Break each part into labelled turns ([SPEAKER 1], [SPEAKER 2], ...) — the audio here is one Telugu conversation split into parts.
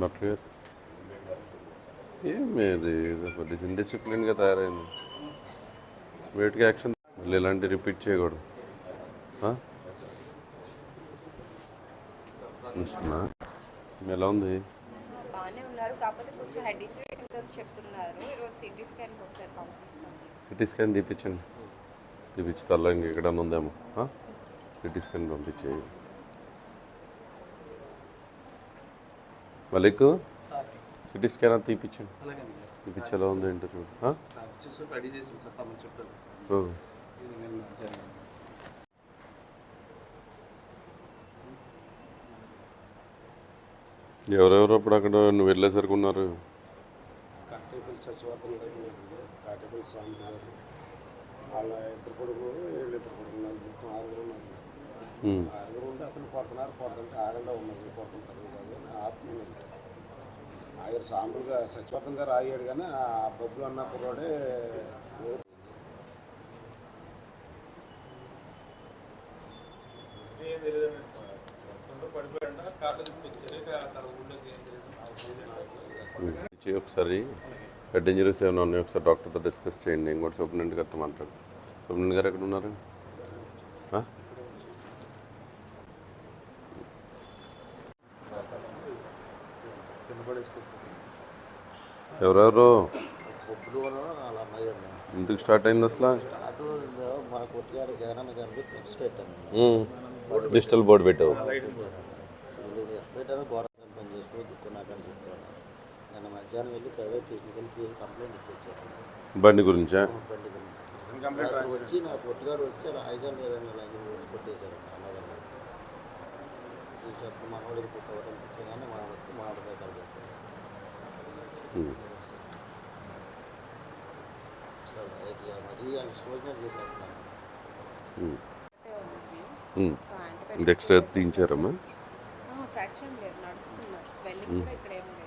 [SPEAKER 1] డాక్టర్ గారు ఏమేది ఇండిసిప్లిన్గా తయారైంది. వెయిట్కి యాక్షన్ మళ్ళీ ఇలాంటి రిపీట్ చేయకూడదు. ఎలా ఉంది?
[SPEAKER 2] బాగానే ఉన్నారు, కాకపోతే కొంచెం హెడ్ ఇంజరీ సింటమ్స్ చెప్తున్నారు. ఈరోజు సిటీ స్కాన్కి ఒకసారి పంపిస్తాం.
[SPEAKER 1] CT scan తీపించండి. తీపించి తల్ల ఇంకెక్కడన్నా ఉందేమో సిటీ స్కాన్ పంపించేయి. మళ్ళీ సిటీ స్కాన్ అది తీపించండి. తీపించి ఎలా ఉంది ఏంటో చూడు. ఎవరెవరు అప్పుడు అక్కడ నువ్వు వెళ్ళేసరికి ఉన్నారు?
[SPEAKER 3] కాటేపల్లి సచివాలయం దగ్గర కాటేపల్లి స్వామి గారు వాళ్ళ ఇద్దరు కొడుకు వీళ్ళు ఇద్దరు కొడుకు మొత్తం 6 ఉన్నారు. 6 ఉంటే అతను కొడుతుంటే ఆగండా ఉన్నారు కొడుతుంటారు కానీ ఆత్మీయులు ఆయన సాంపుల్గా సచివాలయం గారు ఆగాడు కానీ ఆ బొబ్బులు అన్న కుర్రాడే
[SPEAKER 1] ఒకసారి హెడ్ ఇంజరీస్ ఏమైనా ఉన్నాయి ఒకసారి డాక్టర్తో డిస్కస్ చేయండి. నేను కూడా సూపరింటెండెంట్ గారితో మాట్లాడు. సూపరింటెండెంట్ గారు ఎక్కడ ఉన్నారు? ఎవరెవరు ఎందుకు స్టార్ట్ అయింది అసలు? డిజిటల్ బోర్డు పెట్టావు.
[SPEAKER 3] మధ్యాహ్నం వెళ్ళి ప్రైవేట్ స్టేషన్కి వెళ్ళి కంప్లైంట్ ఇచ్చేసారు
[SPEAKER 1] బండి గురించా?
[SPEAKER 3] వచ్చి నా కొట్టుగారు వచ్చి రాయగారు లేదని వచ్చి కొట్టేశారు. అన్నదమ్మ తీసేటప్పుడు మనవాడికి పుట్టవడం ఇచ్చేగానే మనవడికి మామిడిపై కలిపి మరీ వాళ్ళు శోధన చేసేస్తున్నాను.
[SPEAKER 1] ఎక్స్ట్రా తీయించారమ్మా?
[SPEAKER 2] ఫ్రాక్చర్ లేదు, నడుస్తున్నారు. స్వెల్లింగ్ కూడా ఇక్కడ ఏం లేదు.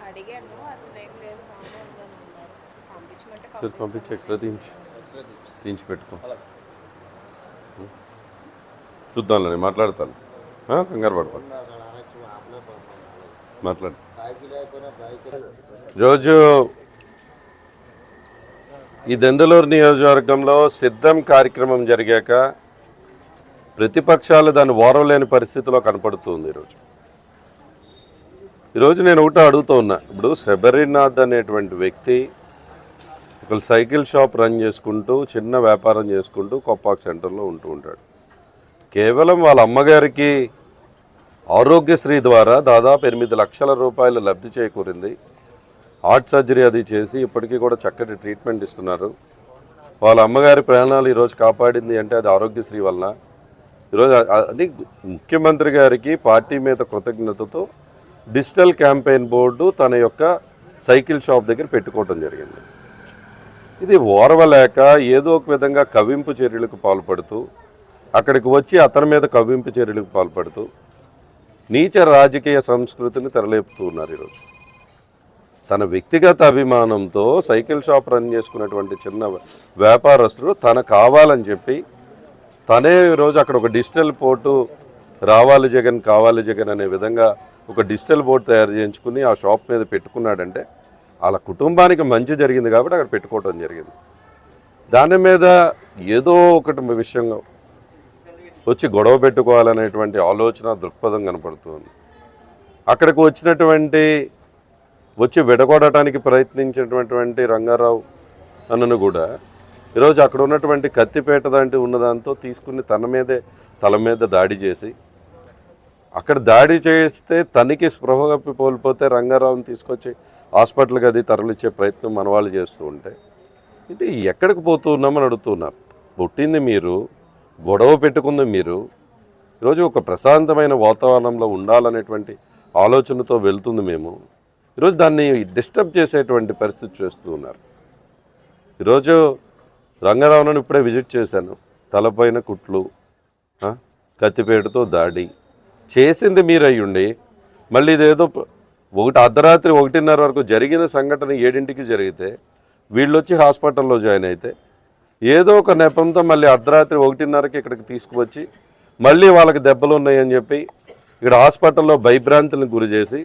[SPEAKER 2] అడిగాను, అతను ఏం లేదు బాగానే ఉందని ఉన్నారు. పంపించమంటే
[SPEAKER 1] పంపించి ఎక్స్ట్రా తీయించి పెట్టుకో. చూద్దాంలే, నేను మాట్లాడతాను. కంగారు పడతాను, మాట్లాడు. రోజు ఈ దెందులూరు నియోజకవర్గంలో సిద్ధం కార్యక్రమం జరిగాక ప్రతిపక్షాలు దాన్ని ఓరవలేని పరిస్థితిలో కనపడుతుంది. ఈరోజు నేను ఒకటి అడుగుతూ ఉన్నా. ఇప్పుడు శబరినాథ్ అనేటువంటి వ్యక్తి ఒక సైకిల్ షాప్ రన్ చేసుకుంటూ చిన్న వ్యాపారం చేసుకుంటూ కొప్పాక్ సెంటర్లో ఉంటూ ఉంటాడు. కేవలం వాళ్ళ అమ్మగారికి ఆరోగ్యశ్రీ ద్వారా దాదాపు 8 లక్షల రూపాయలు లబ్ధి చేకూరింది. హార్ట్ సర్జరీ అది చేసి ఇప్పటికీ కూడా చక్కటి ట్రీట్మెంట్ ఇస్తున్నారు. వాళ్ళ అమ్మగారి ప్రాణాలు ఈరోజు కాపాడింది అంటే అది ఆరోగ్యశ్రీ వలన. ఈరోజు అది ముఖ్యమంత్రి గారికి పార్టీ మీద కృతజ్ఞతతో డిజిటల్ క్యాంపెయిన్ బోర్డు తన యొక్క సైకిల్ షాప్ దగ్గర పెట్టుకోవడం జరిగింది. ఇది ఓర్వలేక ఏదో ఒక విధంగా కవ్వింపు చర్యలకు పాల్పడుతూ అక్కడికి వచ్చి అతని మీద కవ్వింపు చర్యలకు పాల్పడుతూ నీచ రాజకీయ సంస్కృతిని తెరలేపుతూ ఉన్నారు. ఈరోజు తన వ్యక్తిగత అభిమానంతో సైకిల్ షాప్ రన్ చేసుకున్నటువంటి చిన్న వ్యాపారస్తుడు తన కావాలని చెప్పి తనే ఈరోజు అక్కడ ఒక డిజిటల్ పోర్టు రావాలి జగన్ కావాలి జగన్ అనే విధంగా ఒక డిజిటల్ బోర్డు తయారు చేయించుకుని ఆ షాప్ మీద పెట్టుకున్నాడంటే వాళ్ళ కుటుంబానికి మంచి జరిగింది కాబట్టి అక్కడ పెట్టుకోవడం జరిగింది. దాని మీద ఏదో ఒకటి విషయంగా వచ్చి గొడవ పెట్టుకోవాలనేటువంటి ఆలోచన దృక్పథం కనపడుతుంది. అక్కడికి వచ్చి విడగొడటానికి ప్రయత్నించినటువంటి రంగారావు అన్నను కూడా ఈరోజు అక్కడ ఉన్నటువంటి కత్తిపేట దాంట్లో ఉన్నదాంతో తీసుకుని తల మీద దాడి చేసి అక్కడ దాడి చేస్తే తనకి స్పృహ కప్పి కోల్పోతే రంగారావుని తీసుకొచ్చి హాస్పిటల్కి అది తరలిచ్చే ప్రయత్నం మన వాళ్ళు చేస్తూ ఉంటే అంటే ఎక్కడికి పోతూ ఉన్నామని అడుగుతున్నారు. పుట్టింది మీరు, గొడవ పెట్టుకుంది మీరు, ఈరోజు ఒక ప్రశాంతమైన వాతావరణంలో ఉండాలనేటువంటి ఆలోచనతో వెళ్తుంది మేము. ఈరోజు దాన్ని డిస్టర్బ్ చేసేటువంటి పరిస్థితి చేస్తూ ఉన్నారు. ఈరోజు రంగారావును ఇప్పుడే విజిట్ చేశాను. తలపైన కుట్లు, కత్తిపేటతో దాడి చేసింది మీరు అయ్యుండి మళ్ళీ ఇదేదో అర్ధరాత్రి 1:30 వరకు జరిగిన సంఘటన 7ంటికి జరిగితే వీళ్ళు వచ్చి హాస్పిటల్లో జాయిన్ అయితే ఏదో ఒక నెపంతో మళ్ళీ అర్ధరాత్రి 1:30కి ఇక్కడికి తీసుకువచ్చి మళ్ళీ వాళ్ళకి దెబ్బలు ఉన్నాయని చెప్పి ఇక్కడ హాస్పిటల్లో భయభ్రాంతులను గురి చేసి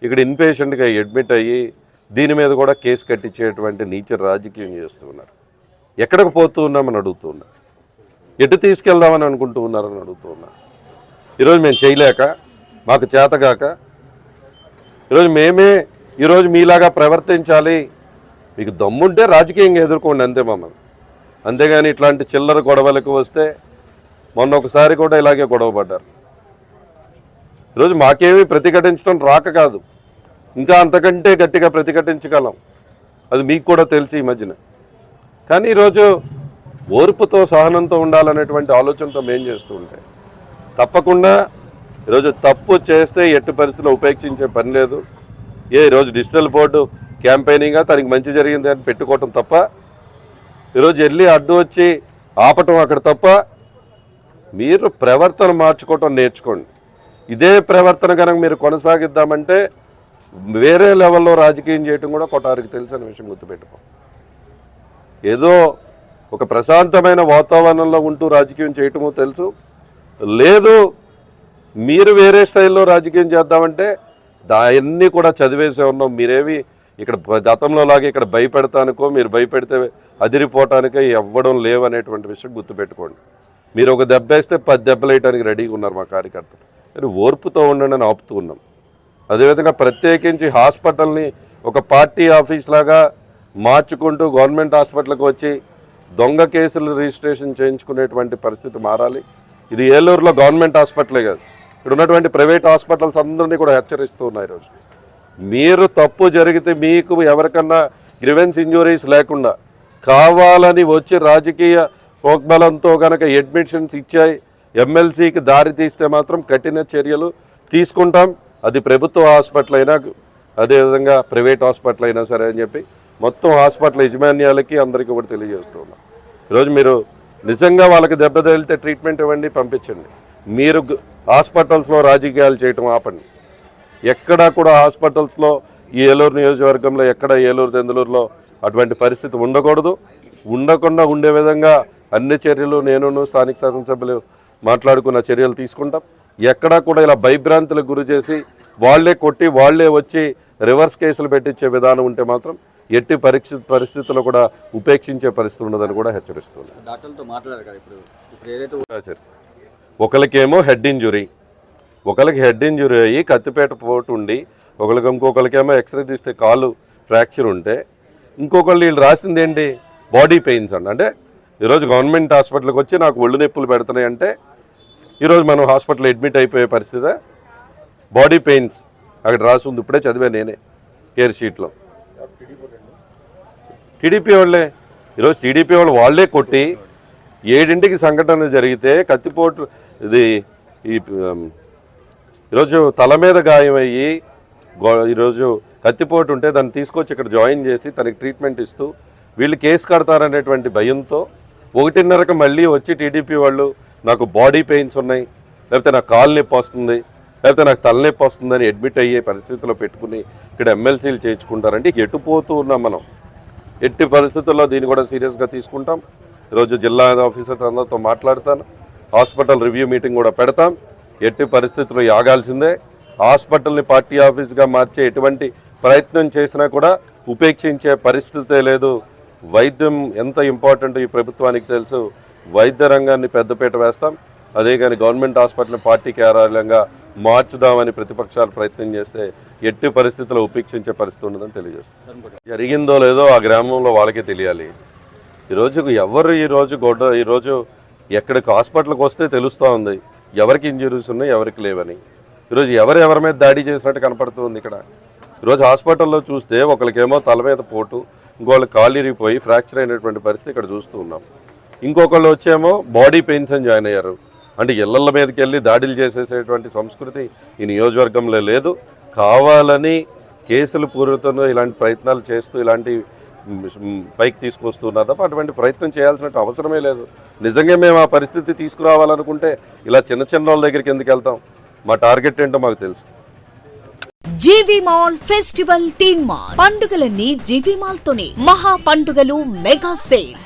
[SPEAKER 1] ఇక్కడ ఇన్పేషెంట్గా అడ్మిట్ అయ్యి దీని మీద కూడా కేసు కట్టించేటువంటి నీచ రాజకీయం చేస్తూ ఉన్నారు. ఎక్కడికి పోతూ ఉన్నామని అడుగుతూ ఉన్నారు, ఎటు తీసుకెళ్దామని అనుకుంటూ ఉన్నారని అడుగుతూ ఉన్నారు. ఈరోజు మేము చేయలేక, మాకు చేతగాక, ఈరోజు మీలాగా ప్రవర్తించాలి, మీకు దమ్ముంటే రాజకీయంగా ఎదుర్కోండి అంతే మమ్మల్ని. అంతేగాని ఇట్లాంటి చిల్లర గొడవలకు వస్తే మొన్న ఒకసారి కూడా ఇలాగే గొడవ పడ్డారు. ఈరోజు మాకేమీ ప్రతిఘటించడం రాక కాదు, ఇంకా అంతకంటే గట్టిగా ప్రతిఘటించగలం, అది మీకు కూడా తెలిసి ఈ మధ్యన. కానీ ఈరోజు ఓర్పుతో సహనంతో ఉండాలనేటువంటి ఆలోచనతో మేం చేస్తూ ఉంటాయి. తప్పకుండా ఈరోజు తప్పు చేస్తే ఎట్టి పరిస్థితుల్లో ఉపేక్షించే పని లేదు. ఈరోజు డిజిటల్ బోర్డు క్యాంపెయినింగ్గా తనకి మంచి జరిగింది అని పెట్టుకోవటం తప్ప, ఈరోజు వెళ్ళి అడ్డు వచ్చి ఆపటం అక్కడ తప్ప. మీరు ప్రవర్తన మార్చుకోవటం నేర్చుకోండి. ఇదే ప్రవర్తన కనుక మీరు కొనసాగిద్దామంటే వేరే లెవెల్లో రాజకీయం చేయటం కూడా కొటారికి తెలిసిన విషయం గుర్తుపెట్టుకో. ఏదో ఒక ప్రశాంతమైన వాతావరణంలో ఉంటూ రాజకీయం చేయటమో తెలుసు, లేదు మీరు వేరే స్టైల్లో రాజకీయం చేద్దామంటే దాన్ని కూడా చదివేసే ఉన్నాం. మీరేవి ఇక్కడ గతంలో లాగా ఇక్కడ భయపెడతానికో, మీరు భయపెడితే అదిరిపోవటానికో ఇవ్వడం లేవనేటువంటి విషయం గుర్తుపెట్టుకోండి. మీరు ఒక దెబ్బ వేస్తే 10 దెబ్బలు వేయడానికి రెడీగా ఉన్నారు మా కార్యకర్తలు. కానీ ఓర్పుతో ఉండండి అని ఆపుతూ ఉన్నాం. అదేవిధంగా ప్రత్యేకించి హాస్పిటల్ని ఒక పార్టీ ఆఫీస్ లాగా మార్చుకుంటూ గవర్నమెంట్ హాస్పిటల్కి వచ్చి దొంగ కేసులు రిజిస్ట్రేషన్ చేయించుకునేటువంటి పరిస్థితి మారాలి. ఇది ఏలూరులో గవర్నమెంట్ హాస్పిటలే కాదు, ఇక్కడ ఉన్నటువంటి ప్రైవేట్ హాస్పిటల్స్ అందరినీ కూడా హెచ్చరిస్తూ ఉన్నాయి. ఈరోజు మీరు తప్పు జరిగితే మీకు ఎవరికన్నా గ్రివెన్స్ ఇంజురీస్ లేకుండా కావాలని వచ్చి రాజకీయ ప్రోగ్బలంతో కనుక అడ్మిషన్స్ ఇచ్చాయి ఎమ్మెల్సీకి దారి తీస్తే మాత్రం కఠిన చర్యలు తీసుకుంటాం. అది ప్రభుత్వ హాస్పిటల్ అయినా, అదేవిధంగా ప్రైవేట్ హాస్పిటల్ అయినా సరే అని చెప్పి మొత్తం హాస్పిటల్ యజమాన్యాలకి అందరికీ కూడా తెలియజేస్తున్నాం. ఈరోజు మీరు నిజంగా వాళ్ళకి దెబ్బ తగిలితే ట్రీట్మెంట్ ఇవ్వండి, పంపించండి. మీరు హాస్పిటల్స్లో రాజకీయాలు చేయటం ఆపండి. ఎక్కడా కూడా హాస్పిటల్స్లో ఈ ఏలూరు నియోజకవర్గంలో ఎక్కడ ఏలూరు దెందులూరులో అటువంటి పరిస్థితి ఉండకూడదు. ఉండకుండా ఉండే విధంగా అన్ని చర్యలు నేను స్థానిక శాసనసభ్యులు మాట్లాడుకున్న చర్యలు తీసుకుంటాం. ఎక్కడా కూడా ఇలా భయభ్రాంతులకు గురి చేసి వాళ్లే కొట్టి వాళ్లే వచ్చి రివర్స్ కేసులు పెట్టించే విధానం ఉంటే మాత్రం ఎట్టి పరిస్థితుల్లో కూడా ఉపేక్షించే పరిస్థితి ఉండదని కూడా హెచ్చరిస్తుంది.
[SPEAKER 4] డాక్టర్లతో మాట్లాడారు కదా ఇప్పుడు ఏదైతే
[SPEAKER 1] ఒకరికేమో హెడ్ ఇంజురీ, ఒకరికి హెడ్ ఇంజురీ అయ్యి కత్తిపేట పోటు ఉండి, ఇంకొకరికేమో ఎక్స్రే తీస్తే కాలు ఫ్రాక్చర్ ఉంటే, ఇంకొకళ్ళు వీళ్ళు రాసింది ఏంటి బాడీ పెయిన్స్ అండి. అంటే ఈరోజు గవర్నమెంట్ హాస్పిటల్కి వచ్చి నాకు ఒళ్ళు నొప్పులు పెడుతున్నాయి అంటే ఈరోజు మనం హాస్పిటల్ అడ్మిట్ అయిపోయే పరిస్థితి. బాడీ పెయిన్స్ అక్కడ రాసి ఉంది, ఇప్పుడే చదివాను నేనే కేర్ షీట్లో. టీడీపీ వాళ్ళే ఈరోజు టీడీపీ వాళ్ళే కొట్టి 7ంటికి సంఘటన జరిగితే కత్తిపోటు ఇది ఈరోజు తల మీద గాయమయ్యి ఈరోజు కత్తిపోటు ఉంటే దాన్ని తీసుకొచ్చి ఇక్కడ జాయిన్ చేసి తనకి ట్రీట్మెంట్ ఇస్తూ వీళ్ళు కేసు కడతారనేటువంటి భయంతో 1:30కి మళ్ళీ వచ్చి టీడీపీ వాళ్ళు నాకు బాడీ పెయిన్స్ ఉన్నాయి, లేకపోతే నాకు కాలు నొప్పి వస్తుంది, లేకపోతే నాకు తలనొప్పి వస్తుందని అడ్మిట్ అయ్యే పరిస్థితిలో పెట్టుకుని ఇక్కడ ఎమ్మెల్సీలు చేయించుకుంటారంటే ఎటుపోతూ ఉన్నాం మనం. ఎట్టి పరిస్థితుల్లో దీన్ని కూడా సీరియస్గా తీసుకుంటాం. ఈరోజు జిల్లా ఆఫీసర్ అందరితో మాట్లాడతాను, హాస్పిటల్ రివ్యూ మీటింగ్ కూడా పెడతాం. ఎట్టి పరిస్థితుల్లో ఆగాల్సిందే. హాస్పిటల్ని పార్టీ ఆఫీస్గా మార్చే ఎటువంటి ప్రయత్నం చేసినా కూడా ఉపేక్షించే పరిస్థితే లేదు. వైద్యం ఎంత ఇంపార్టెంట్ ఈ ప్రభుత్వానికి తెలుసు. వైద్య రంగాన్ని పెద్దపీట వేస్తాం. అదే కానీ గవర్నమెంట్ హాస్పిటల్ని పార్టీ కార్యాలయంగా మార్చుదామని ప్రతిపక్షాలు ప్రయత్నం చేస్తే ఎట్టి పరిస్థితుల్లో ఉపేక్షించే పరిస్థితి ఉండదని తెలియజేస్తాం. జరిగిందో లేదో ఆ గ్రామంలో వాళ్ళకే తెలియాలి. ఈరోజు ఎవరు ఈరోజు ఎక్కడికి హాస్పిటల్కి వస్తే తెలుస్తూ ఉంది ఎవరికి ఇంజరీస్ ఉన్నాయి ఎవరికి లేవని. ఈరోజు ఎవరి మీద దాడి చేసినట్టు కనపడుతుంది. ఇక్కడ ఈరోజు హాస్పిటల్లో చూస్తే ఒకరికేమో తల మీద పోటు, ఇంకోళ్ళు కాలు ఇరిగిపోయి ఫ్రాక్చర్ అయినటువంటి పరిస్థితి ఇక్కడ చూస్తూ ఉన్నాం. ఇంకొకళ్ళు వచ్చేమో బాడీ పెయిన్స్ అని జాయిన్ అయ్యారు. అంటే ఇళ్లల మీదకి వెళ్ళి దాడులు చేసేసేటువంటి సంస్కృతి ఈ నియోజకవర్గంలో లేదు. కావాలని కేసులు పూర్వతంలో ఇలాంటి ప్రయత్నాలు చేస్తూ ఇలాంటి పైకి తీసుకొస్తున్నారు తప్ప అటువంటి ప్రయత్నం చేయాల్సిన అవసరమే లేదు. నిజంగా మేము ఆ పరిస్థితి తీసుకురావాలనుకుంటే ఇలా చిన్న వాళ్ళ దగ్గరికి ఎందుకు వెళ్తాం? మా టార్గెట్ ఏంటో మాకు తెలుసు.
[SPEAKER 5] జీవి మాల్ ఫెస్టివల్ తీన్ మాల్ పండుగలన్నీ జీవి మాల్ తోనే. మహా పండుగలు మెగా సేల్